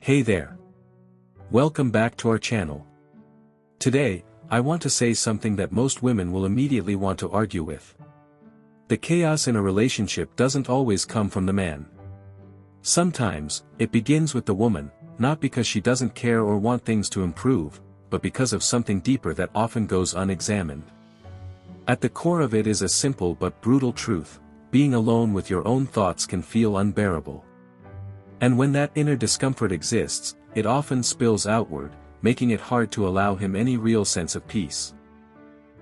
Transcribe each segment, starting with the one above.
Hey there. Welcome back to our channel. Today, I want to say something that most women will immediately want to argue with. The chaos in a relationship doesn't always come from the man. Sometimes, it begins with the woman, not because she doesn't care or want things to improve, but because of something deeper that often goes unexamined. At the core of it is a simple but brutal truth: being alone with your own thoughts can feel unbearable. And when that inner discomfort exists, it often spills outward, making it hard to allow him any real sense of peace.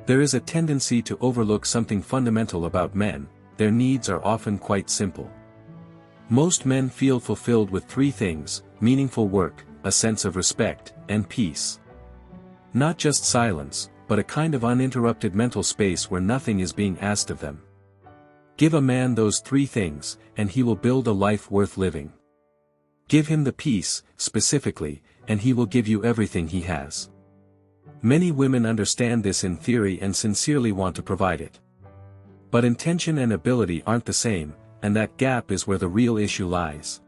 There is a tendency to overlook something fundamental about men: their needs are often quite simple. Most men feel fulfilled with three things: meaningful work, a sense of respect, and peace. Not just silence, but a kind of uninterrupted mental space where nothing is being asked of them. Give a man those three things, and he will build a life worth living. Give him the peace, specifically, and he will give you everything he has. Many women understand this in theory and sincerely want to provide it. But intention and ability aren't the same, and that gap is where the real issue lies.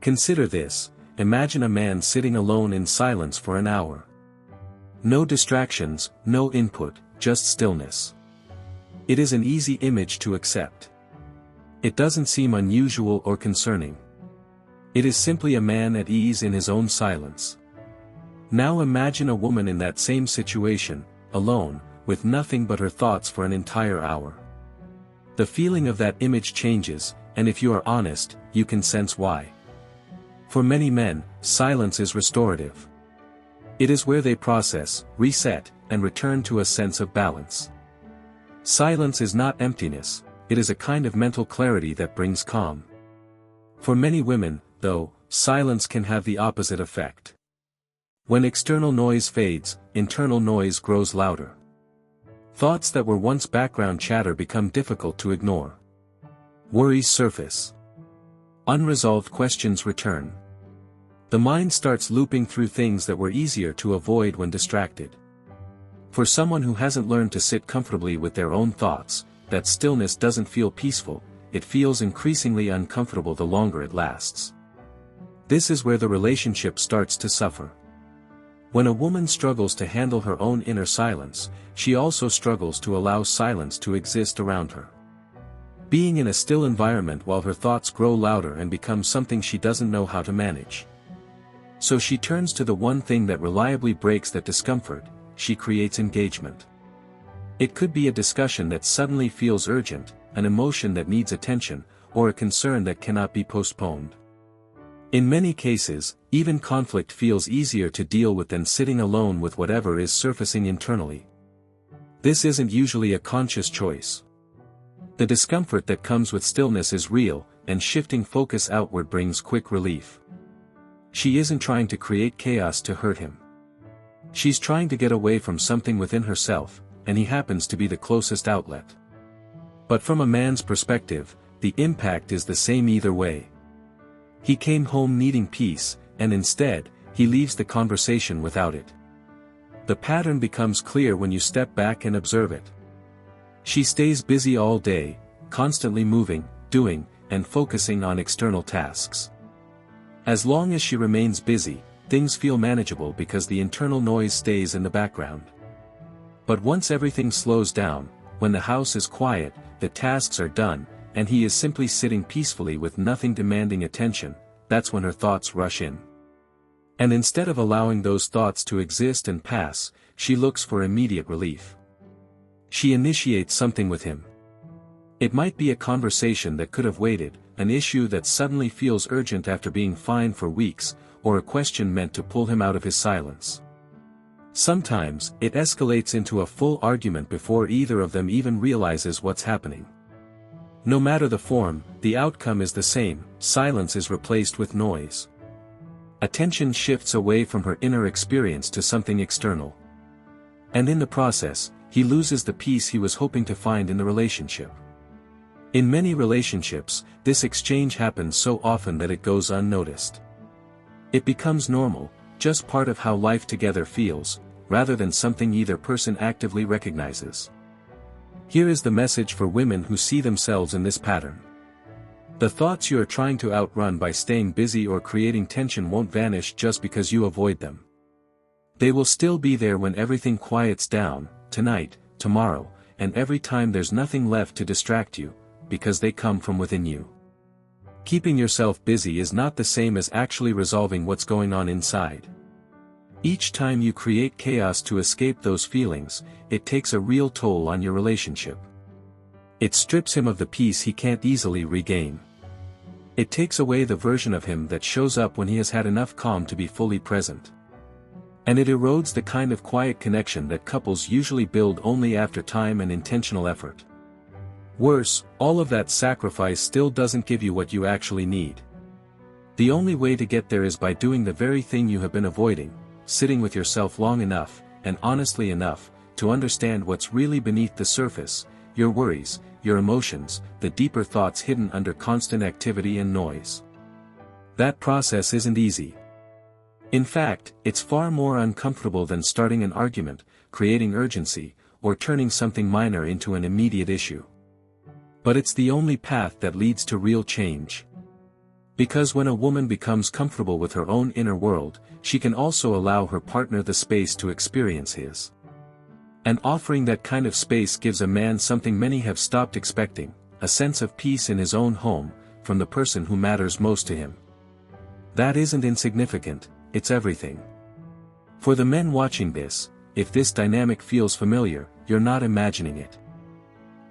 Consider this: imagine a man sitting alone in silence for an hour. No distractions, no input, just stillness. It is an easy image to accept. It doesn't seem unusual or concerning. It is simply a man at ease in his own silence. Now imagine a woman in that same situation, alone, with nothing but her thoughts for an entire hour. The feeling of that image changes, and if you are honest, you can sense why. For many men, silence is restorative. It is where they process, reset, and return to a sense of balance. Silence is not emptiness, it is a kind of mental clarity that brings calm. For many women, though, silence can have the opposite effect. When external noise fades, internal noise grows louder. Thoughts that were once background chatter become difficult to ignore. Worries surface. Unresolved questions return. The mind starts looping through things that were easier to avoid when distracted. For someone who hasn't learned to sit comfortably with their own thoughts, that stillness doesn't feel peaceful, it feels increasingly uncomfortable the longer it lasts. This is where the relationship starts to suffer. When a woman struggles to handle her own inner silence, she also struggles to allow silence to exist around her. Being in a still environment while her thoughts grow louder and become something she doesn't know how to manage. So she turns to the one thing that reliably breaks that discomfort: she creates engagement. It could be a discussion that suddenly feels urgent, an emotion that needs attention, or a concern that cannot be postponed. In many cases, even conflict feels easier to deal with than sitting alone with whatever is surfacing internally. This isn't usually a conscious choice. The discomfort that comes with stillness is real, and shifting focus outward brings quick relief. She isn't trying to create chaos to hurt him. She's trying to get away from something within herself, and he happens to be the closest outlet. But from a man's perspective, the impact is the same either way. He came home needing peace, and instead, he leaves the conversation without it. The pattern becomes clear when you step back and observe it. She stays busy all day, constantly moving, doing, and focusing on external tasks. As long as she remains busy, things feel manageable because the internal noise stays in the background. But once everything slows down, when the house is quiet, the tasks are done, and he is simply sitting peacefully with nothing demanding attention, that's when her thoughts rush in. And instead of allowing those thoughts to exist and pass, she looks for immediate relief. She initiates something with him. It might be a conversation that could have waited, an issue that suddenly feels urgent after being fine for weeks, or a question meant to pull him out of his silence. Sometimes, it escalates into a full argument before either of them even realizes what's happening. No matter the form, the outcome is the same: silence is replaced with noise. Attention shifts away from her inner experience to something external. And in the process, he loses the peace he was hoping to find in the relationship. In many relationships, this exchange happens so often that it goes unnoticed. It becomes normal, just part of how life together feels, rather than something either person actively recognizes. Here is the message for women who see themselves in this pattern. The thoughts you are trying to outrun by staying busy or creating tension won't vanish just because you avoid them. They will still be there when everything quiets down, tonight, tomorrow, and every time there's nothing left to distract you, because they come from within you. Keeping yourself busy is not the same as actually resolving what's going on inside. Each time you create chaos to escape those feelings, it takes a real toll on your relationship. It strips him of the peace he can't easily regain. It takes away the version of him that shows up when he has had enough calm to be fully present. And it erodes the kind of quiet connection that couples usually build only after time and intentional effort. Worse, all of that sacrifice still doesn't give you what you actually need. The only way to get there is by doing the very thing you have been avoiding, sitting with yourself long enough, and honestly enough, to understand what's really beneath the surface, your worries, your emotions, the deeper thoughts hidden under constant activity and noise. That process isn't easy. In fact, it's far more uncomfortable than starting an argument, creating urgency, or turning something minor into an immediate issue. But it's the only path that leads to real change. Because when a woman becomes comfortable with her own inner world, she can also allow her partner the space to experience his. And offering that kind of space gives a man something many have stopped expecting, a sense of peace in his own home, from the person who matters most to him. That isn't insignificant, it's everything. For the men watching this, if this dynamic feels familiar, you're not imagining it.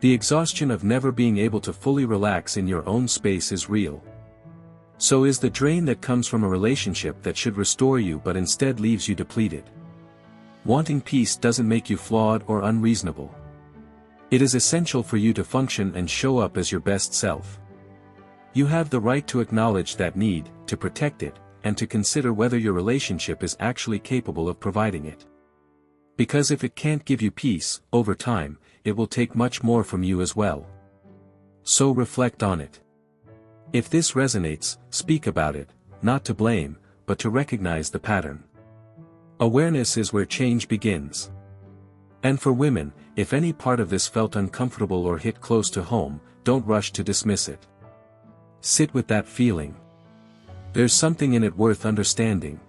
The exhaustion of never being able to fully relax in your own space is real. So is the drain that comes from a relationship that should restore you but instead leaves you depleted. Wanting peace doesn't make you flawed or unreasonable. It is essential for you to function and show up as your best self. You have the right to acknowledge that need, to protect it, and to consider whether your relationship is actually capable of providing it. Because if it can't give you peace, over time, it will take much more from you as well. So reflect on it. If this resonates, speak about it, not to blame, but to recognize the pattern. Awareness is where change begins. And for women, if any part of this felt uncomfortable or hit close to home, don't rush to dismiss it. Sit with that feeling. There's something in it worth understanding.